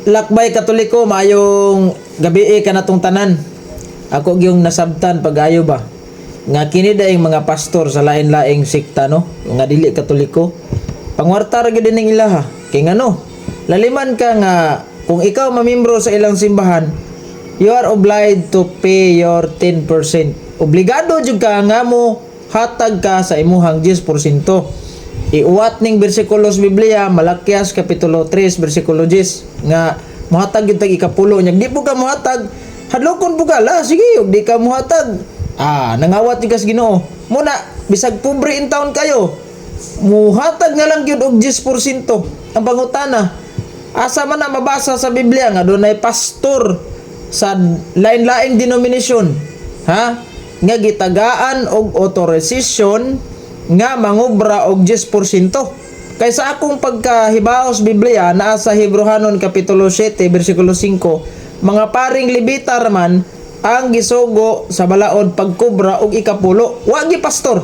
lakbay Katoliko, maayong gabi ka natong tanan. Ako gyung nasabtan pag-ayo ba nga kini daing mga pastor sa lain-laing sekta no, nga dili Katoliko. Pangwarta ra gyud ning ilaha. Kay ngano? Laliman ka nga kung ikaw mamembro sa ilang simbahan, you are obliged to pay your 10%. Obligado jud ka nga mo hatag ka sa imuhang 10%. Iuwat ning bersikulo sa Biblia, Malakias kapitulo 3 bersikulo 10 nga mohatag gyud tag ikapulo nya. Di po ka mohatag, hadlokon po ka la, sige, ug di ka mohatag. Nangawat ni kas Ginoo. Muna bisag pobre in town kayo, muhatag na lang gyud og 10%. Ang pangutana, asa man na mabasa sa Biblia nga dunay pastor sa lain-laing denominasyon, ha? Nga gitagaan og authorization nga mangobra og 10%. Kaysa akong pagkahibaos Biblia naa sa Hebrehanon kapitulo 7 bersikulo 5, mga paring Levita man ang gisugo sa balaod pagkobra og ikapulo. Wa gi pastor.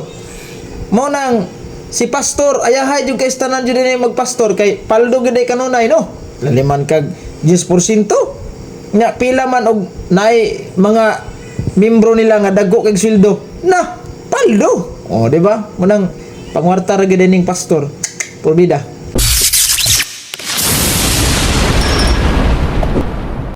Mo nang si pastor ayahay jud kay tanan jud ni magpastor kay paldo gid ay kanunay no. Laliman kag 10%. Nya pila man og nay mga membro nila nga dagko kag sweldo. Na paldo. O, di ba? Munang pangwarta ra gid ning pastor. Porbida.